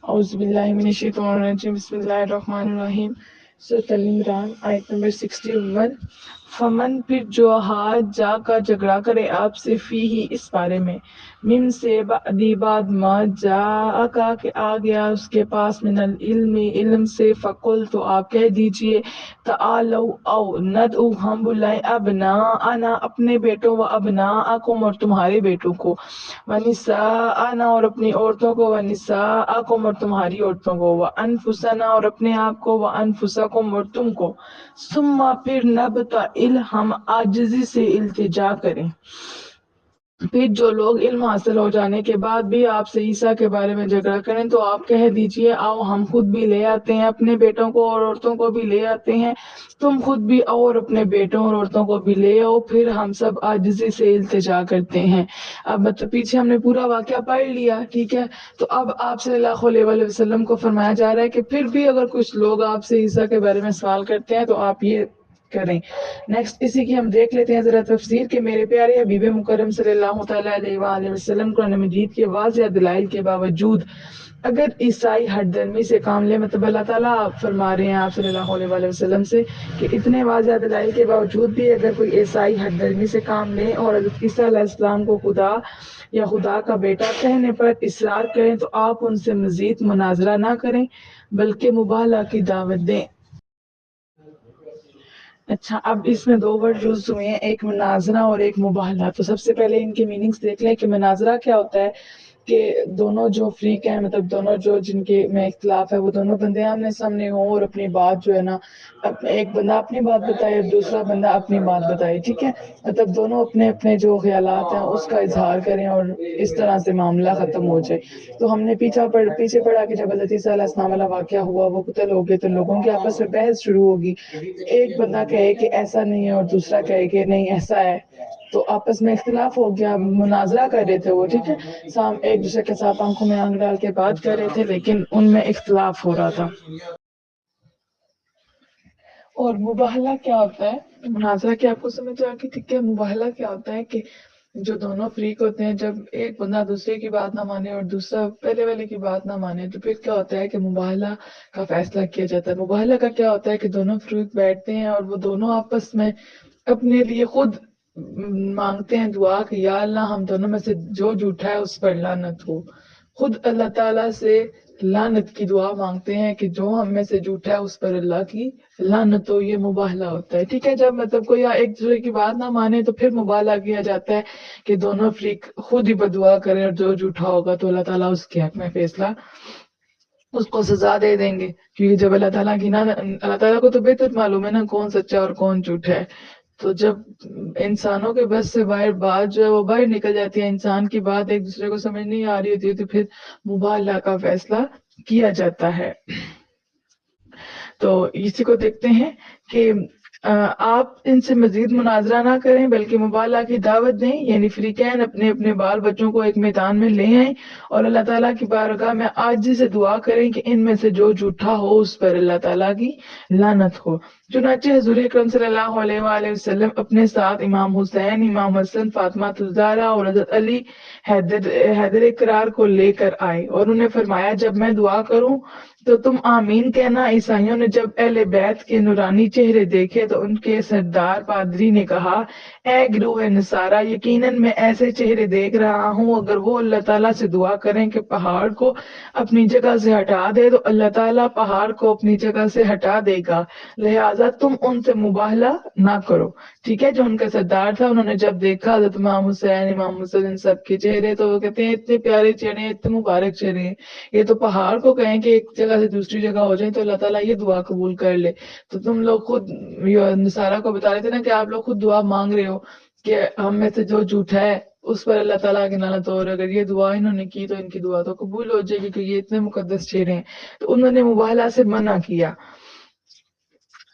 اعوذ باللہ من الشیطان الرجیم بسم اللہ الرحمن الرحیم سورۃ عمران آیت نمبر 61 فمن پھر جو حاج جا کا جھگڑا کرے آپ سے فی ہی اس بارے میں من سے بعدی بعد ما جا کا کہ آ گیا اس کے پاس من العلم علم سے فقل تو آپ کہہ دیجئے تعالو او ندعو ہم بلائیں ابناءنا اپنے بیٹوں و ابناءکم اور تمہارے بیٹوں کو ونساءنا اور اپنی عورتوں کو ونساءکم اور تمہاری عورتوں کو وانفسنا اور اپنے آپ کو وانفسکم اور تم کو ثم پھر نبتہل ہم عاجزی سے التجا کریں پھر جو لوگ علم حاصل ہو جانے کے بعد بھی آپ سے عیسیٰ کے بارے میں جھگڑا کریں تو آپ کہہ دیجئے آؤ ہم خود بھی لے آتے ہیں اپنے بیٹوں کو اور عورتوں کو بھی لے آتے ہیں تم خود بھی آؤ اور اپنے بیٹوں اور عورتوں کو بھی لے آؤ پھر ہم سب عاجزی سے التجا کرتے ہیں۔ اب مطلب پیچھے ہم نے پورا واقعہ پڑھ لیا، ٹھیک ہے، تو اب آپ صلی اللہ علیہ وآلہ وسلم کو فرمایا جا رہا ہے کہ پھر بھی اگر کچھ لوگ آپ سے عیسیٰ کے بارے میں سوال کرتے ہیں تو آپ یہ کریں۔ نیکسٹ اسی کی ہم دیکھ لیتے ہیں ذرا تفسیر کہ میرے پیارے حبیب مکرم صلی اللہ تعالیٰ علیہ وآلہ وسلم قرآن مجید کے واضح دلائل کے باوجود اگر عیسائی ہٹ درمی سے کام لے، مطلب اللہ تعالیٰ فرما رہے ہیں آپ صلی اللہ علیہ وآلہ وسلم سے کہ اتنے واضح دلائل کے باوجود بھی اگر کوئی عیسائی ہٹ درمی سے کام لے اور حضرت عیسیٰ علیہ السلام کو خدا یا خدا کا بیٹا کہنے پر اصرار کریں تو آپ ان سے مزید مناظرہ نہ کریں بلکہ مبالغہ کی دعوت دیں۔ اچھا، اب اس میں دو ورڈ یوز ہوئے ہیں، ایک مناظرہ اور ایک مباہلہ۔ تو سب سے پہلے ان کے میننگز دیکھ لیں کہ مناظرہ کیا ہوتا ہے کہ دونوں جو فریق ہیں، مطلب دونوں جو جن کے میں اختلاف ہے، وہ دونوں بندے آمنے سامنے ہوں اور اپنی بات جو ہے نا، ایک بندہ اپنی بات بتائے اور دوسرا بندہ اپنی بات بتائے، ٹھیک ہے، مطلب دونوں اپنے اپنے جو خیالات ہیں اس کا اظہار کریں اور اس طرح سے معاملہ ختم ہو جائے۔ تو ہم نے پیچھے پڑھا کہ جب حضرت عیسیٰ علیہ السلام والا واقعہ ہوا، وہ قتل ہو گئے، تو لوگوں کی آپس میں بحث شروع ہوگی، ایک بندہ کہے کہ ایسا نہیں ہے اور دوسرا کہے کہ نہیں ایسا ہے، تو آپس میں اختلاف ہو گیا، مناظرہ کر رہے تھے وہ، ٹھیک ہے، ایک دوسرے کے ساتھ آنکھوں میں آنکھ ڈال کے بات کر رہے تھے لیکن ان میں اختلاف ہو رہا تھا۔ اور مباہلہ کیا ہوتا ہے؟ مناظرہ کی آپ کو سمجھ آ گئی، ٹھیک ہے، مباہلہ کیا ہوتا ہے کہ جو دونوں فریق ہوتے ہیں، جب ایک بندہ دوسرے کی بات نہ مانے اور دوسرا پہلے والے کی بات نہ مانے تو پھر کیا ہوتا ہے کہ مباہلہ کا فیصلہ کیا جاتا ہے۔ مباہلہ کا کیا ہوتا ہے کہ دونوں فریق بیٹھتے ہیں اور وہ دونوں آپس میں اپنے لیے خود مانگتے ہیں دعا کہ یا اللہ ہم دونوں میں سے جو جھوٹا ہے اس پر لعنت ہو، خود اللہ تعالیٰ سے لعنت کی دعا مانگتے ہیں کہ جو ہم میں سے جھوٹا ہے اس پر اللہ کی لعنت ہو۔ یہ مباہلہ ہوتا ہے، ٹھیک ہے، جب مطلب کوئی ایک دوسرے کی بات نہ مانے تو پھر مباہلہ کیا جاتا ہے کہ دونوں فریق خود ہی بدعا کریں اور جو جھوٹا ہوگا تو اللہ تعالیٰ اس کے حق میں فیصلہ اس کو سزا دے دیں گے، کیونکہ جب اللہ تعالیٰ کی اللہ تعالیٰ کو تو بہتر معلوم ہے نا کون سچا اور کون جھوٹا ہے، تو جب انسانوں کے بس سے باہر بات جو ہے وہ باہر نکل جاتی ہے، انسان کی بات ایک دوسرے کو سمجھ نہیں آ رہی ہوتی ہے تو پھر مباہلہ کا فیصلہ کیا جاتا ہے۔ تو اسی کو دیکھتے ہیں کہ آپ ان سے مزید مناظرہ نہ کریں بلکہ مباہلہ کی دعوت دیں، یعنی فریقین اپنے اپنے بال بچوں کو ایک میدان میں لے آئیں اور اللہ تعالیٰ کی بارگاہ میں عاجزی سے دعا کریں کہ ان میں سے جو جھوٹا ہو اس پر اللہ تعالیٰ کی لعنت ہو۔ چنانچہ حضور اکرم صلی اللہ علیہ وآلہ وسلم اپنے ساتھ امام حسین، امام حسن، فاطمہ الزہرا اور حضرت علی حیدر کرار کو لے کر آئے اور انہیں فرمایا جب میں دعا کروں تو تم آمین کہنا۔ عیسائیوں نے جب اہل بیت کے نورانی چہرے دیکھے تو ان کے سردار پادری نے کہا اے گروہ نصارہ، یقیناً میں ایسے چہرے دیکھ رہا ہوں اگر وہ اللہ تعالیٰ سے دعا کریں کہ پہاڑ کو اپنی جگہ سے ہٹا دے تو اللہ تعالیٰ پہاڑ کو اپنی جگہ سے ہٹا دے گا، لہٰذا تم ان سے مباہلہ نہ کرو، ٹھیک ہے۔ جو ان کا سردار تھا انہوں نے جب دیکھا حضرت امام حسین، امام حسن، ان سب کے چہرے تو وہ کہتے ہیں اتنے پیارے چہرے ہیں، اتنے مبارک چہرے ہیں، یہ تو پہاڑ کو کہیں کہ ایک جگہ سے دوسری جگہ ہو جائیں تو اللہ تعالیٰ یہ دعا قبول کر لے۔ تو تم لوگ خود نصارہ کو بتا رہے تھے نا کہ آپ لوگ خود دعا مانگ رہے ہو کہ ہم میں سے جو جھوٹا ہے اس پر اللہ تعالیٰ کی لعنت ہو، اور اگر یہ دعا انہوں نے کی تو ان کی دعا تو قبول ہو جائے گی کیونکہ یہ اتنے مقدس چہرے ہیں۔ تو انہوں نے مباہلہ سے منع کیا،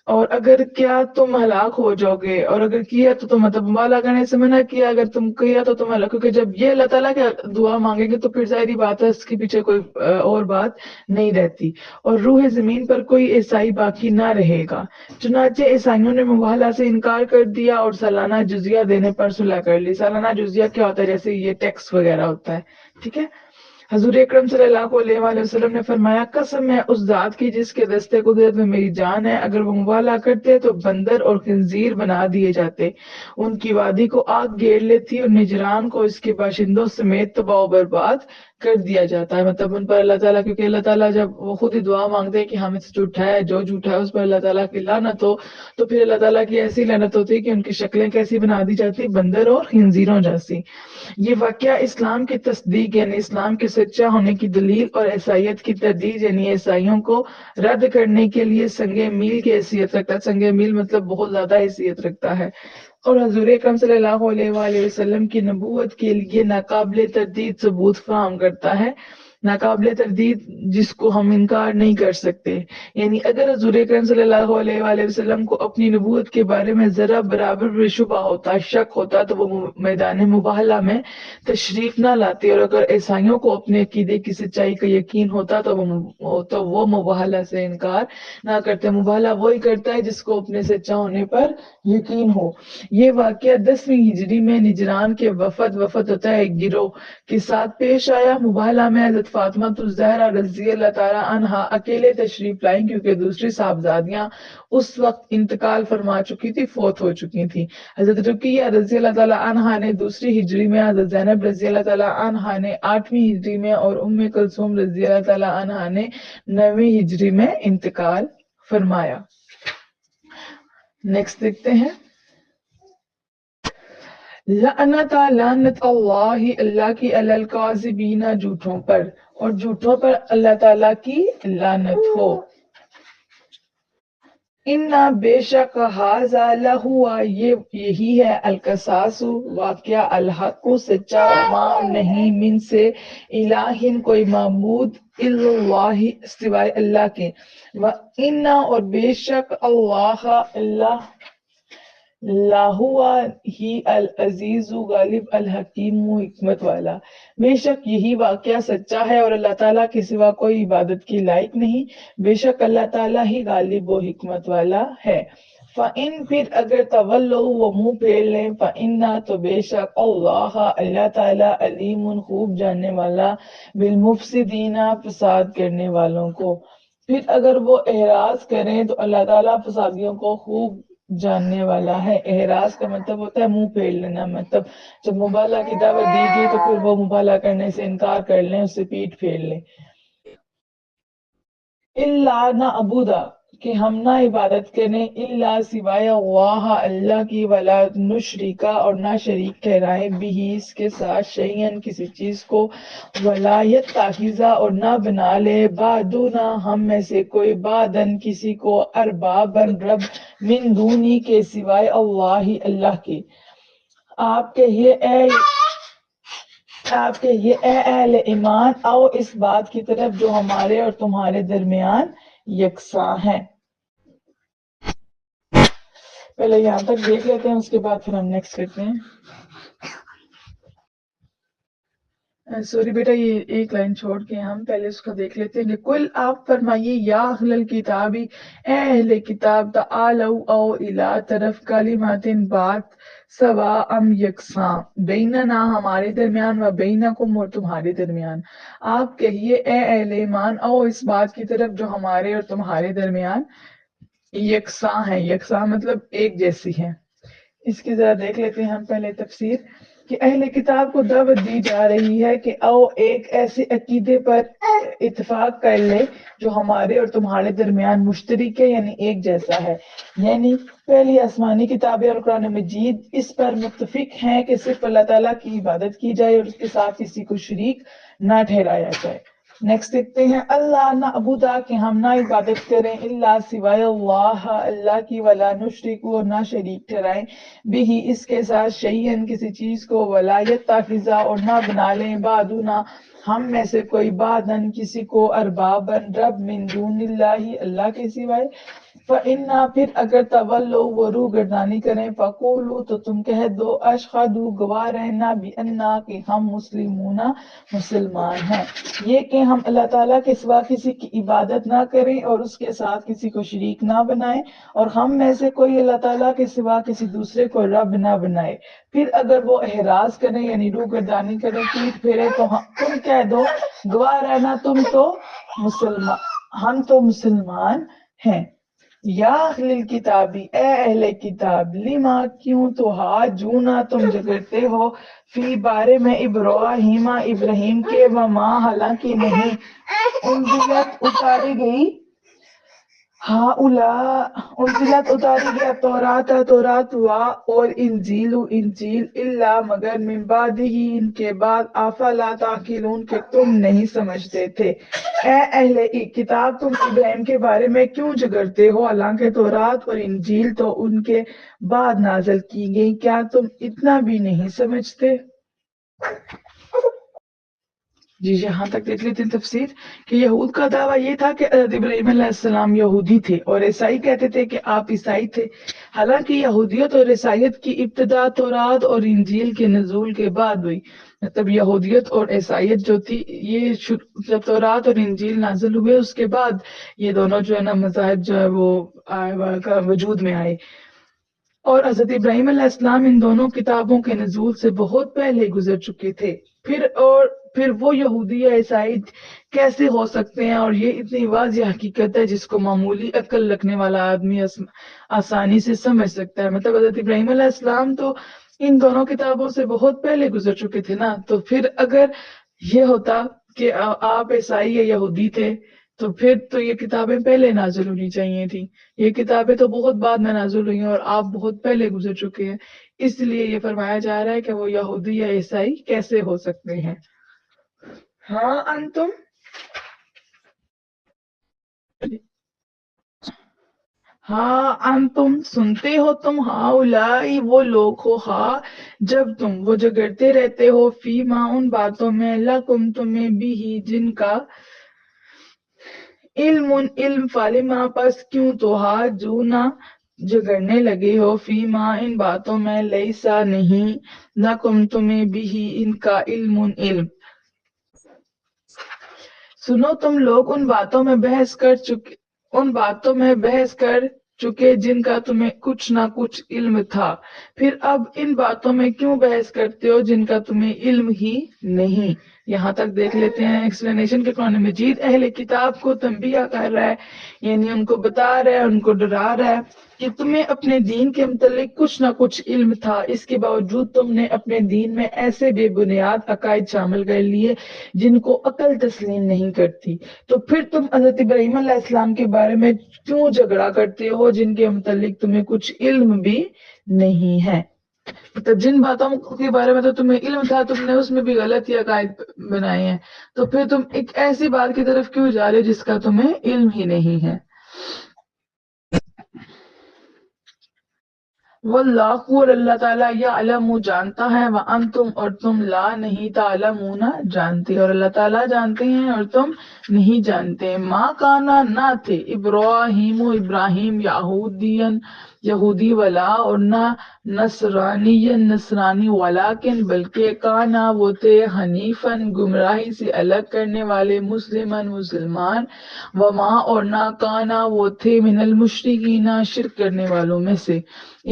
اور اگر کیا تم ہلاک ہو جاؤ گے، اور اگر کیا تو تم مطلب مبالغہ کرنے سے منع کیا، اگر تم کیا تو تم ہلاک، کیونکہ جب یہ اللہ تعالیٰ کی دعا مانگیں گے تو پھر ظاہری بات ہے اس کے پیچھے کوئی اور بات نہیں رہتی، اور روح زمین پر کوئی عیسائی باقی نہ رہے گا۔ چنانچہ عیسائیوں نے مباہلہ سے انکار کر دیا اور سالانہ جزیہ دینے پر صلح کر لی۔ سالانہ جزیہ کیا ہوتا ہے؟ جیسے یہ ٹیکس وغیرہ ہوتا ہے، ٹھیک ہے۔ حضور اکرم صلی اللہ علیہ وآلہ وسلم نے فرمایا قسم ہے اس ذات کی جس کے دستے قدرت میں میری جان ہے، اگر وہ مبالغہ کرتے تو بندر اور خنزیر بنا دیے جاتے، ان کی وادی کو آگ گھیر لیتی اور نجران کو اس کے باشندوں سمیت تباہ و برباد کر دیا جاتا ہے۔ مطلب ان پر اللہ تعالیٰ، کیونکہ اللہ تعالیٰ جب وہ خود ہی دعا مانگتے ہیں کہ ہم سے جھوٹا ہے، جو جھوٹا ہے اس پر اللہ تعالیٰ کی لعنت ہو، تو پھر اللہ تعالیٰ کی ایسی لعنت ہوتی ہے کہ ان کی شکلیں کیسی بنا دی جاتی، بندر اور خنزیروں جیسی۔ یہ واقعہ اسلام کی تصدیق یعنی اسلام کے سچا ہونے کی دلیل اور عیسائیت کی تردید یعنی عیسائیوں کو رد کرنے کے لیے سنگ میل کی حیثیت رکھتا ہے۔ سنگ میل مطلب بہت زیادہ حیثیت رکھتا ہے، اور حضور اکرم صلی اللہ علیہ وآلہ وسلم کی نبوت کے لیے ناقابل تردید ثبوت فراہم کرتا ہے، ناقابل تردید جس کو ہم انکار نہیں کر سکتے۔ یعنی اگر حضور اکرم صلی اللہ علیہ وآلہ وسلم کو اپنی نبوت کے بارے میں ذرا برابر بھی شبہ ہوتا، شک ہوتا، تو وہ میدان مباہلہ میں تشریف نہ لاتے، اور اگر عیسائیوں کو اپنے عقیدے کی سچائی کا یقین ہوتا تو وہ مباہلہ سے انکار نہ کرتے۔ مباہلہ وہی کرتا ہے جس کو اپنے سچا ہونے پر یقین ہو۔ یہ واقعہ 10ویں ہجری میں نجران کے وفد ہوتا ہے ایک گروہ کے ساتھ پیش آیا۔ مباہلہ میں حضرت فاطمہ الزہرا رضی اللہ تعالیٰ عنہا اکیلے تشریف لائیں، کیونکہ دوسری صاحبزادیاں اس وقت انتقال فرما چکی تھی، فوت ہو چکی تھی۔ حضرت رقیہ رضی اللہ تعالیٰ عنہا نے 2 ہجری میں، حضرت زینب رضی اللہ تعالیٰ عنہا نے 8ویں ہجری میں، اور ام کلثوم رضی اللہ تعالیٰ عنہا نے 9ویں ہجری میں انتقال فرمایا۔ نیکسٹ دیکھتے ہیں، لعنت اللہ، اللہ کی علی الکاذبین، جھوٹوں پر، اور جھوٹوں پر اللہ تعالیٰ کی لعنت ہو۔ انا بے شک ھذا لہوا، یہی ہے القصاص واقعہ، الحق سچا، ما نہیں من سے الہ کوئی معبود الا اللہ سوائے اللہ کے، وانا اور بے شک اللہ لاہوا ہی العزیز غالب الحکیم حکمت والا، بے شک یہی واقعہ سچا ہے اور اللہ تعالیٰ کے سوا کوئی عبادت کی لائق نہیں، بے شک اللہ تعالیٰ ہی غالب و حکمت والا ہے۔ فَإِن پھر اگر تولوا وہ منہ پھیر لیں، فَإِنَّا تو بے شک اللہ تعالیٰ علیم خوب جاننے والا بالمفسدین فساد کرنے والوں کو۔ پھر اگر وہ اعراض کریں تو اللہ تعالیٰ فسادیوں کو خوب جاننے والا ہے۔ اعراض کا مطلب ہوتا ہے منہ پھیر لینا، مطلب جب مبالغہ کی دعوت دی گئی تو پھر وہ مبالغہ کرنے سے انکار کر لیں، اس سے پیٹ پھیر لیں۔ اللہ نہ عبودا کہ ہم نہ عبادت کریں، اللہ سوائے اللہ کی، ولا نشرکا اور نہ شریک ٹھہرائیں، بھی اس کے ساتھ شیئن کسی چیز کو، ولا یتخذا اور نہ بنا لے، بعدنا ہم میں سے کوئی، بعدن کسی کو، اربابن رب، من دونی کے سوائے اللہ کے۔ آپ کہیے اے اہل ایمان، آؤ اس بات کی طرف جو ہمارے اور تمہارے درمیان یکساں ہے۔ پہلے یہاں تک دیکھ لیتے ہیں، اس کے بعد پھر ہم نیکسٹ کرتے ہیں۔ سوری بیٹا، یہ ایک لائن چھوڑ کے ہم پہلے اس کو دیکھ لیتے ہیں کہ کل آپ فرمائیے، یا اہل الکتاب، اے اہل کتاب، تعالوا او الی طرف، کلمات بات، سواء یکساں، بیننا ہمارے درمیان، و بینکم اور تمہارے درمیان۔ آپ کہیے اے اہل ایمان، او اس بات کی طرف جو ہمارے اور تمہارے درمیان یکساں ہے۔ یکساں مطلب ایک جیسی ہے۔ اس کی ذرا دیکھ لیتے ہیں ہم پہلے تفسیر، کہ اہل کتاب کو دعوت دی جا رہی ہے کہ آؤ ایک ایسے عقیدے پر اتفاق کر لے جو ہمارے اور تمہارے درمیان مشترک ہے، یعنی ایک جیسا ہے۔ یعنی پہلی آسمانی کتابیں اور قرآن مجید اس پر متفق ہیں کہ صرف اللہ تعالیٰ کی عبادت کی جائے اور اس کے ساتھ کسی کو شریک نہ ٹھہرایا جائے۔ نیکسٹ دیکھتے ہیں، اللہ نعبدا کہ ہم نہ عبادت کریں، اللہ سوائے اللہ کی، ولا نشرک اور نہ شریک ٹھہرائیں، بھی اس کے ساتھ شیئن کسی چیز کو، ولا یتخذا اور نہ بنا لیں، بعدنا ہم میں سے کوئی، بعدن کسی کو، اربابن رب، من دون اللہ اللہ کے سوائے، فَإِنَّا پھر اگر تولو وہ روح گردانی کریں فَقُولُوا تو تم کہہ دو اشہدوا گواہ رہنا بِأَنَّا کہ ہم مسلمون مسلمان ہیں، یہ کہ ہم اللہ تعالیٰ کے سوا کسی کی عبادت نہ کریں اور اس کے ساتھ کسی کو شریک نہ بنائیں، اور ہم میں سے کوئی اللہ تعالیٰ کے سوا کسی دوسرے کو رب نہ بنائے۔ پھر اگر وہ احراز کریں یعنی روح گردانی کریں پیٹ پھیرے تو تم کہہ دو گواہ رہنا تم تو مسلمان، ہم تو مسلمان ہیں۔ یا اہل الکتابی اے اہل کتاب لما کیوں تو حاجونا تم جھگڑتے ہو فی بارے میں ابراہیم ابراہیم کے وما حالانکہ نہیں انزلت اتاری گئی انزلت اتاری گیا تورات ہوا اور انجیل انجیل الا مگر من بعد ہی ان کے بعد افلا تعقلون کہ تم نہیں سمجھتے تھے۔ اے اہل کتاب تم ابراہیم کے بارے میں کیوں جھگڑتے ہو حالانکہ تورات اور انجیل تو ان کے بعد نازل کی گئی، کیا تم اتنا بھی نہیں سمجھتے؟ جی یہاں تک دیکھ لیتے ہیں تفسیر کہ یہود کا دعویٰ یہ تھا کہ حضرت ابراہیم علیہ السلام یہودی تھے اور عیسائی کہتے تھے کہ آپ عیسائی تھے، حالانکہ یہودیت اور عیسائیت کی ابتدا تورات اور انجیل کے نزول کے بعد ہوئی۔ مطلب یہودیت اور عیسائیت جو تھی یہ جب تورات اور انجیل نازل ہوئے اس کے بعد یہ دونوں جو ہے نا مذاہب جو ہے وہ وجود میں آئے، اور حضرت ابراہیم علیہ السلام ان دونوں کتابوں کے نزول سے بہت پہلے گزر چکے تھے۔ پھر وہ یہودی یا عیسائی کیسے ہو سکتے ہیں، اور یہ اتنی واضح حقیقت ہے جس کو معمولی عقل رکھنے والا آدمی آسانی سے سمجھ سکتا ہے۔ مطلب حضرت ابراہیم علیہ السلام تو ان دونوں کتابوں سے بہت پہلے گزر چکے تھے نا، تو پھر اگر یہ ہوتا کہ آپ عیسائی یا یہودی تھے تو پھر تو یہ کتابیں پہلے نازل ہونی چاہیے تھی، یہ کتابیں تو بہت بعد میں نازل ہوئی ہیں اور آپ بہت پہلے گزر چکے ہیں، اس لیے یہ فرمایا جا رہا ہے کہ وہ یہودی یا عیسائی کیسے ہو سکتے ہیں۔ ہاں انتم سنتے ہو تم ہاؤلائی وہ لوگ ہو جب تم وہ جھگڑتے رہتے ہو فی ما ان باتوں میں لکم تمہیں بھی جن کا علم فالما پس کیوں تو جونا جھگڑنے لگے ہو فی ما ان باتوں میں لیسا نہیں لکم تمہیں بھی ان کا علم۔ سنو تم لوگ ان باتوں میں بحث کر چکے جن کا تمہیں کچھ نہ کچھ علم تھا، پھر اب ان باتوں میں کیوں بحث کرتے ہو جن کا تمہیں علم ہی نہیں۔ یہاں تک دیکھ لیتے ہیں ایکسپلینیشن کے قرآن مجید اہل کتاب کو تنبیہ کر رہا ہے، یعنی ان کو بتا رہا ہے، ان کو ڈرا رہا ہے کہ تمہیں اپنے دین کے متعلق کچھ نہ کچھ علم تھا، اس کے باوجود تم نے اپنے دین میں ایسے بے بنیاد عقائد شامل کر لیے جن کو عقل تسلیم نہیں کرتی، تو پھر تم حضرت ابراہیم علیہ السلام کے بارے میں کیوں جھگڑا کرتے ہو جن کے متعلق تمہیں کچھ علم بھی نہیں ہے۔ مطلب جن باتوں کے بارے میں تو تمہیں علم تھا تم نے اس میں بھی غلط عقائد بنائے ہیں، تو پھر تم ایک ایسی بات کی طرف کیوں جا رہے جس کا تمہیں علم ہی نہیں ہے۔ واللہ اور اللہ تعالیٰ یعلم جانتا ہے وانتم اور تم لا نہیں تعلمون جانتے، اور اللہ تعالیٰ جانتے ہیں اور تم نہیں جانتے۔ ما کانا نہ تھے ابراہیم یہودی والا اور نہ نصرانی ولیکن بلکہ کانا وہ تھے حنیفاً گمراہی سے الگ کرنے والے مسلمان وما اور نہ کانا وہ تھے من المشرکین شرک کرنے والوں میں سے۔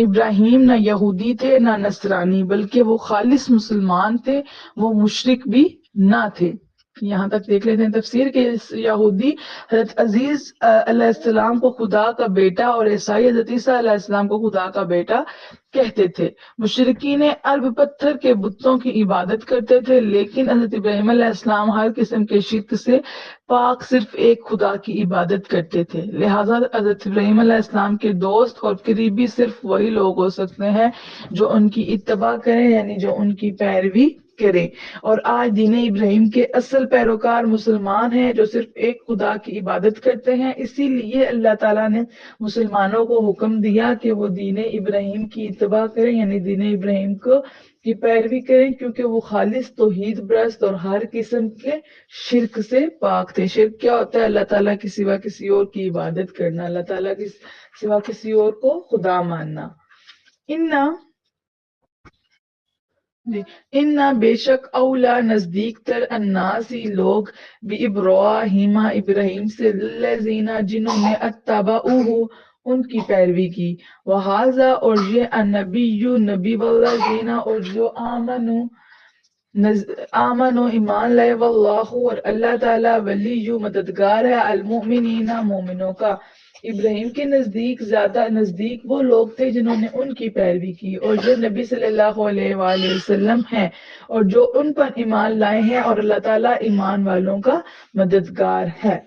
ابراہیم نہ یہودی تھے نہ نصرانی بلکہ وہ خالص مسلمان تھے، وہ مشرک بھی نہ تھے۔ یہاں تک دیکھ لیتے ہیں تفسیر کہ یہودی حضرت عزیز علیہ السلام کو خدا کا بیٹا اور عیسائی حضرت عیسیٰ علیہ السلام کو خدا کا بیٹا کہتے تھے۔ مشرکین عرب پتھر کے بتوں کی عبادت کرتے تھے، لیکن حضرت ابراہیم علیہ السلام ہر قسم کے شرک سے پاک صرف ایک خدا کی عبادت کرتے تھے، لہٰذا حضرت ابراہیم علیہ السلام کے دوست اور قریبی صرف وہی لوگ ہو سکتے ہیں جو ان کی اتباع کریں، یعنی جو ان کی پیروی کریں۔ اور آج دین ابراہیم کے اصل پیروکار مسلمان ہیں جو صرف ایک خدا کی عبادت کرتے ہیں، اسی لیے اللہ تعالیٰ نے مسلمانوں کو حکم دیا کہ وہ دین ابراہیم کی اتباع کریں، یعنی دین ابراہیم کی پیروی کریں کیونکہ وہ خالص توحید پرست اور ہر قسم کے شرک سے پاک تھے۔ شرک کیا ہوتا ہے؟ اللہ تعالیٰ کے سوا کسی اور کی عبادت کرنا، اللہ تعالیٰ کے سوا کسی اور کو خدا ماننا۔ انا بے شک اولا نزدیک تر الناسی لوگ بھی ابراہیم ابراہیم سے الذین جنہوں نے اتبعوہ ان کی پیروی کی، وہذا اور یہ النبی نبی والذین اور جو آمنو ایمان لائے، واللہ اور اللہ تعالیٰ ولی مددگار ہے المؤمنین مومنوں کا۔ ابراہیم کے نزدیک زیادہ نزدیک وہ لوگ تھے جنہوں نے ان کی پیروی کی، اور جو نبی صلی اللہ علیہ وآلہ وسلم ہیں اور جو ان پر ایمان لائے ہیں، اور اللہ تعالیٰ ایمان والوں کا مددگار ہے۔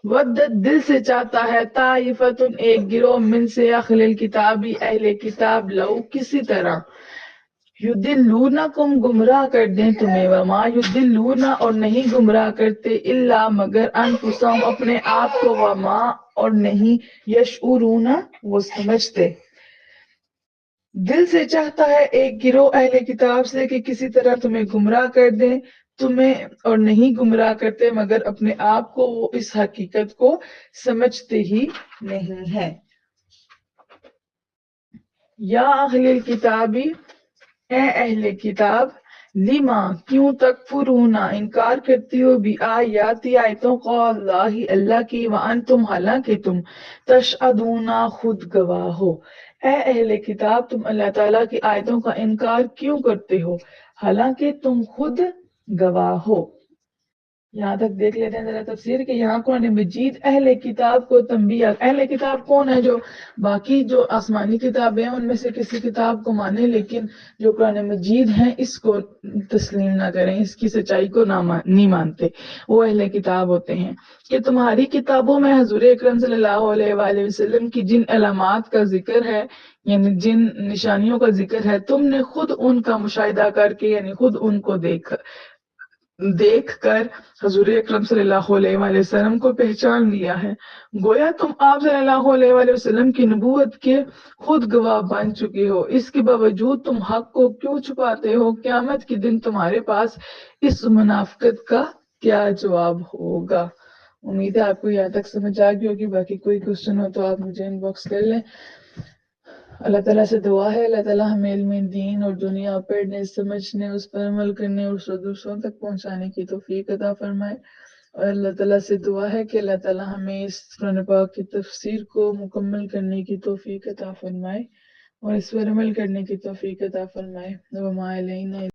ودت دل سے چاہتا ہے، طائفتن ایک گروہ، من سے اہل الکتابی اہل کتاب، لو کسی طرح، یدلونکم گمراہ کر دیں تمہیں، وما یدلون اور نہیں گمراہ کرتے، الا مگر انفسہم اپنے آپ کو، وما اور نہیں یشعرون وہ سمجھتے۔ دل سے چاہتا ہے ایک گروہ اہل کتاب سے کہ کسی طرح تمہیں گمراہ کر دیں، تمہیں اور نہیں گمراہ کرتے مگر اپنے آپ کو، وہ اس حقیقت کو سمجھتے ہی نہیں ہے۔ یا اہل الکتابی اے اہل کتاب، لما کیوں تکفرون انکار کرتی ہو، بھی آیاتی آیتوں کو، اللہ اللہ کی، وانتم حالانکہ تم تشہدون خود گواہ ہو۔ اے اہل کتاب تم اللہ تعالیٰ کی آیتوں کا انکار کیوں کرتے ہو حالانکہ تم خود گواہ ہو۔ یہاں تک دیکھ لیتے ہیں ذرا تفسیر کہ یہاں قرآن مجید اہل کتاب کو تنبیہ، اہل کتاب کون ہے؟ جو باقی جو آسمانی کتابیں ہیں ان میں سے کسی کتاب کو مانیں لیکن جو قرآن مجید ہیں اس کو تسلیم نہ کریں، اس کی سچائی کو نہیں مانتے، وہ اہل کتاب ہوتے ہیں۔ کہ تمہاری کتابوں میں حضور اکرم صلی اللہ علیہ وآلہ وسلم کی جن علامات کا ذکر ہے، یعنی جن نشانیوں کا ذکر ہے، تم نے خود ان کا مشاہدہ کر کے، یعنی خود ان کو دیکھ کر حضور اکرم صلی اللہ علیہ وآلہ وسلم کو پہچان لیا ہے۔ گویا تم آپ صلی اللہ علیہ وآلہ وسلم کی نبوت کے خود گواہ بن چکے ہو، اس کے باوجود تم حق کو کیوں چھپاتے ہو؟ قیامت کے دن تمہارے پاس اس منافقت کا کیا جواب ہوگا؟ امید ہے آپ کو یہاں تک سمجھ آ گئی ہوگی، باقی کوئی کوشچن ہو تو آپ مجھے ان باکس کر لیں۔ اللہ تعالیٰ سے دعا ہے اللہ تعالیٰ ہمیں علم دین اور دنیا پڑھنے، سمجھنے، اس پر عمل کرنے اور دوسروں تک پہنچانے کی توفیق عطا فرمائے۔ اور اللہ تعالیٰ سے دعا ہے کہ اللہ تعالیٰ ہمیں اس قرآن پاک کی تفسیر کو مکمل کرنے کی توفیق عطا فرمائے اور اس پر عمل کرنے کی توفیق عطا فرمائے۔ وما علینا